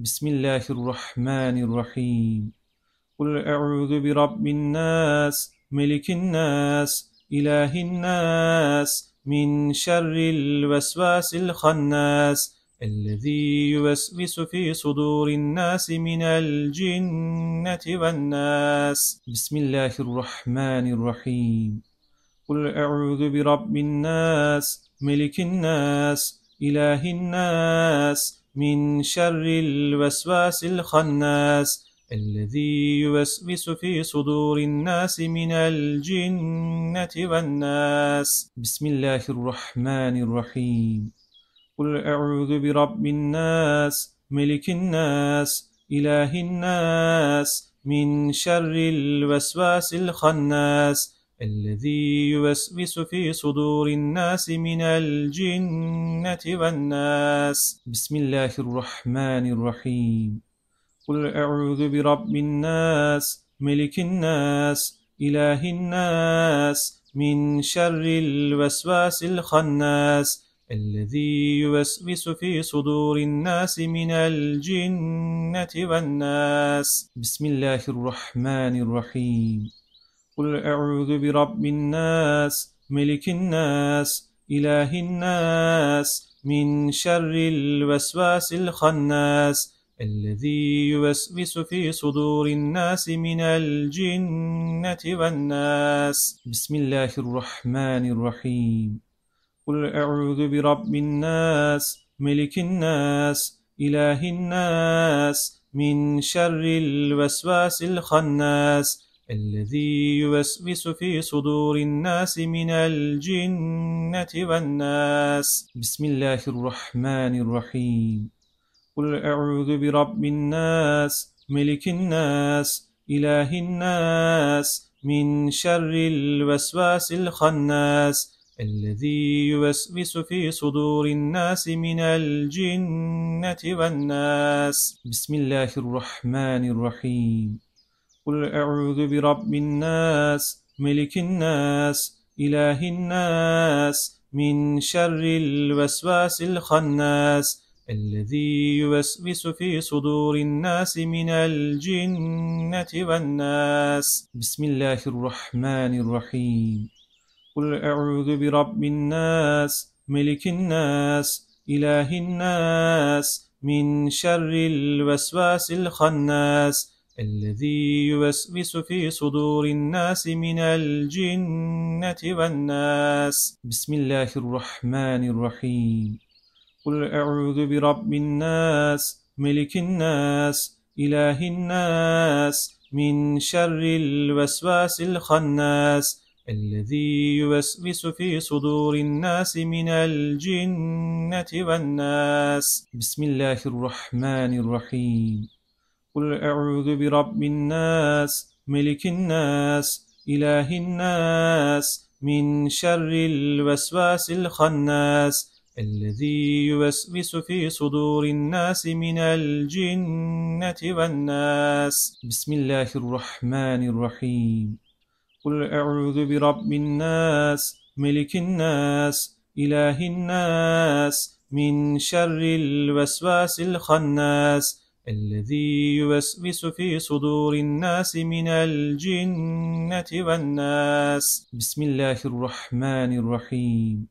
بسم الله الرحمن الرحيم. قل أعوذ برب الناس ملك الناس إله الناس من شر الوسواس الخناس الذي يوسوس في صدور الناس من الجنة والناس. بسم الله الرحمن الرحيم. قل أعوذ برب الناس ملك الناس إله الناس من شر الوسواس الخناس الذي يوسوس في صدور الناس من الجنة والناس. بسم الله الرحمن الرحيم. قل أعوذ برب الناس ملك الناس إله الناس من شر الوسواس الخناس الذي يوسوس في صدور الناس من الجنة والناس. بسم الله الرحمن الرحيم. قل أعوذ برب الناس ملك الناس إله الناس من شر الوسواس الخناس الذي يوسوس في صدور الناس من الجنة والناس. بسم الله الرحمن الرحيم. قل أعوذ برب الناس ملك الناس إله الناس من شر الوسواس الخناس الذي يوسوس في صدور الناس من الجنة والناس. بسم الله الرحمن الرحيم. قل أعوذ برب الناس ملك الناس إله الناس من شر الوسواس الخناس الذي يوسوس في صدور الناس من الجنة والناس. بسم الله الرحمن الرحيم. قل أعوذ برب الناس ملك الناس إله الناس من شر الوسواس الخناس الذي يوسوس في صدور الناس من الجنة والناس. بسم الله الرحمن الرحيم. قل أعوذ برب الناس ملك الناس إله الناس من شر الوسواس الخناس الذي يوسوس في صدور الناس من الجنة والناس. بسم الله الرحمن الرحيم. قل أعوذ برب الناس ملك الناس إله الناس من شر الوسواس الخناس الذي يوسوس في صدور الناس من الجنة والناس. بسم الله الرحمن الرحيم. قل أعوذ برب الناس ملك الناس إله الناس من شر الوسواس الخناس الذي يوسوس في صدور الناس من الجنة والناس. بسم الله الرحمن الرحيم. قل أعوذ برب الناس ملك الناس إله الناس من شر الوسواس الخناس الذي يوسوس في صدور الناس من الجنة والناس. بسم الله الرحمن الرحيم. قل أعوذ برب الناس ملك الناس إله الناس من شر الوسواس الخناس الذي يوسوس في صدور الناس من الجنة والناس. بسم الله الرحمن الرحيم.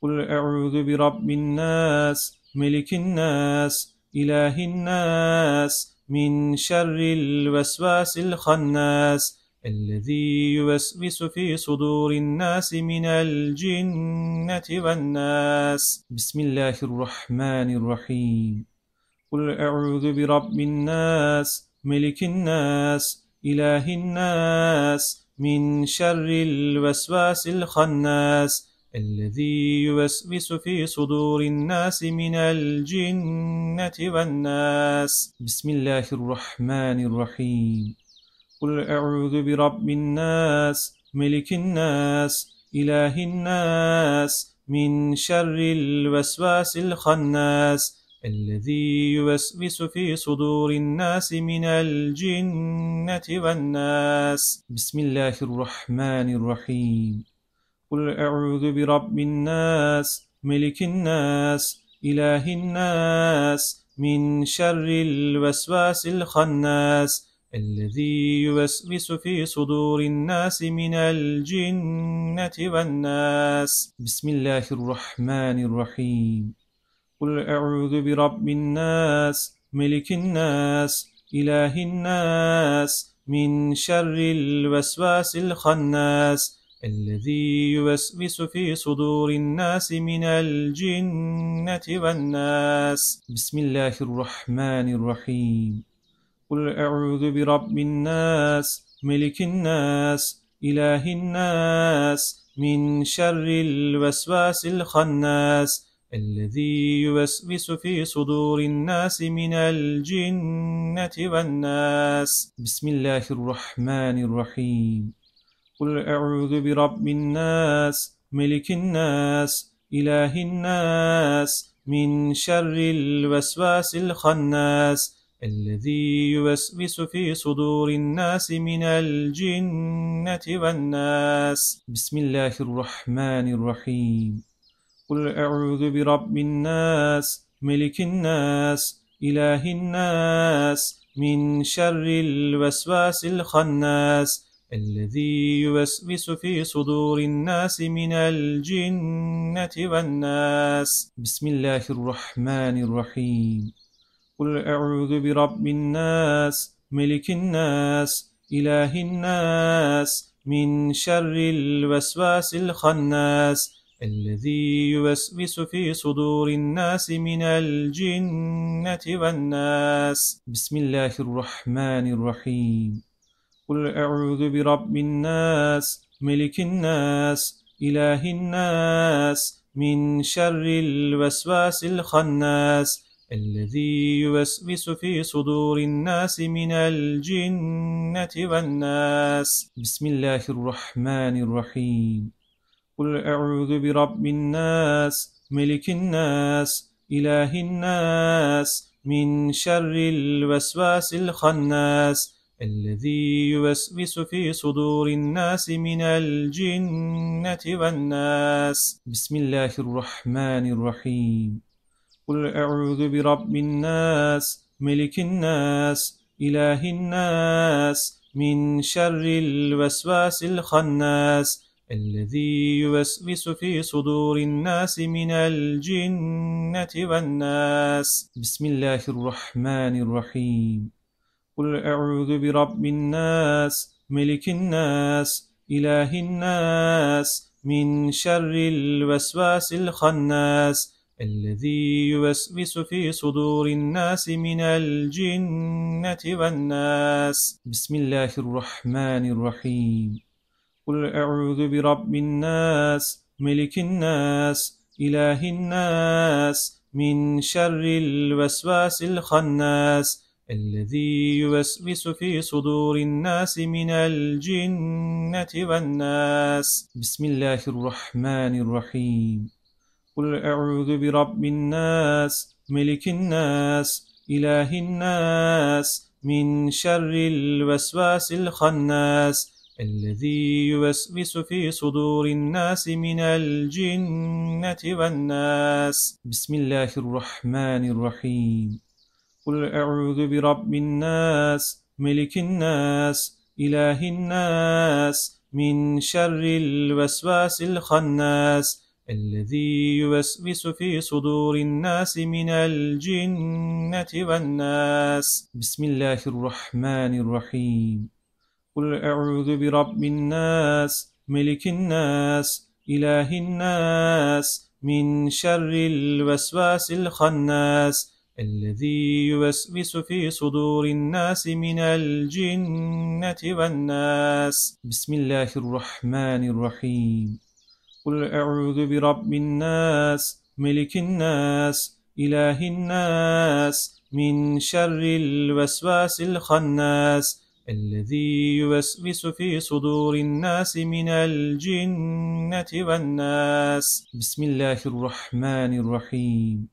قل أعوذ برب الناس ملك الناس إله الناس من شر الوسواس الخناس الذي يوسوس في صدور الناس من الجنة والناس. بسم الله الرحمن الرحيم. قل أعوذ برب الناس ملك الناس إله الناس من شر الوسواس الخناس الذي يوسوس في صدور الناس من الجنة والناس. بسم الله الرحمن الرحيم. قل أعوذ برب الناس ملك الناس إله الناس من شر الوسواس الخناس الذي يوسوس في صدور الناس من الجنة والناس. بسم الله الرحمن الرحيم. قل أعوذ برب الناس ملك الناس إله الناس من شر الوسواس الخناس الذي يوسوس في صدور الناس من الجنة والناس. بسم الله الرحمن الرحيم. قل أعوذ برب الناس ملك الناس إله الناس من شر الوسواس الخناس الذي يوسوس في صدور الناس من الجنة والناس. بسم الله الرحمن الرحيم. قل أعوذ برب الناس ملك الناس إله الناس من شر الوسواس الخناس الذي يوسوس في صدور الناس من الجنة والناس. بسم الله الرحمن الرحيم. قل أعوذ برب الناس ملك الناس إله الناس من شر الوسواس الخناس الذي يوسوس في صدور الناس من الجنة والناس. بسم الله الرحمن الرحيم. قل أعوذ برب الناس ملك الناس إله الناس من شر الوسواس الخناس الذي يوسوس في صدور الناس من الجنة والناس. بسم الله الرحمن الرحيم. قل أعوذ برب الناس ملك الناس إله الناس من شر الوسواس الخناس الذي يوسوس في صدور الناس من الجنة والناس. بسم الله الرحمن الرحيم. قل أعوذ برب الناس ملك الناس إله الناس من شر الوسواس الخناس الذي يوسوس في صدور الناس من الجنة والناس. بسم الله الرحمن الرحيم. قل أعوذ برب الناس ملك الناس إله الناس من شر الوسواس الخناس الذي يوسوس في صدور الناس من الجنة والناس. بسم الله الرحمن الرحيم. قل أعوذ برب الناس ملك الناس إله الناس من شر الوسواس الخناس الذي يوسوس في صدور الناس من الجنة والناس. بسم الله الرحمن الرحيم. قل أعوذ برب الناس ملك الناس إله الناس من شر الوسواس الخناس الذي يوسوس في صدور الناس من الجنة والناس. بسم الله الرحمن الرحيم. قل أعوذ برب الناس ملك الناس إله الناس من شر الوسواس الخناس الذي يوسوس في صدور الناس من الجنة والناس. بسم الله الرحمن الرحيم. قل أعوذ برب الناس ملك الناس إله الناس من شر الوسواس الخناس الذي يوسوس في صدور الناس من الجنة والناس. بسم الله الرحمن الرحيم. قل أعوذ برب الناس ملك الناس إله الناس من شر الوسواس الخناس الذي يوسوس في صدور الناس من الجنة والناس. بسم الله الرحمن الرحيم. قل أعوذ برب الناس ملك الناس إله الناس من شر الوسواس الخناس الذي يوسوس في صدور الناس من الجنة والناس. بسم الله الرحمن الرحيم. قل أعوذ برب الناس ملك الناس إله الناس من شر الوسواس الخناس الذي يوسوس في صدور الناس من الجنة والناس. بسم الله الرحمن الرحيم.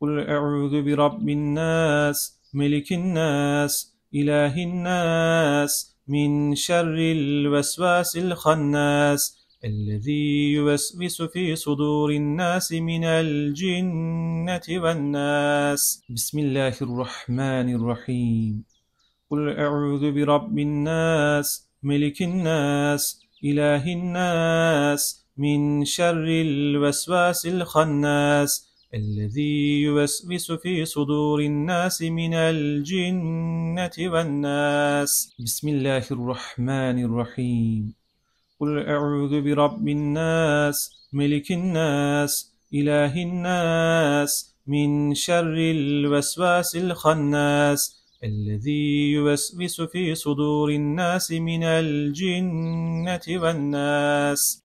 قل أعوذ برب الناس ملك الناس إله الناس من شر الوسواس الخناس الذي يوسوس في صدور الناس من الجنة والناس. بسم الله الرحمن الرحيم. قل أعوذ برب الناس ملك الناس إله الناس من شر الوسواس الخناس الذي يوسوس في صدور الناس من الجنة والناس. بسم الله الرحمن الرحيم. قل أعوذ برب الناس ملك الناس إله الناس من شر الوسواس الخناس الذي يوسوس في صدور الناس من الجنة والناس.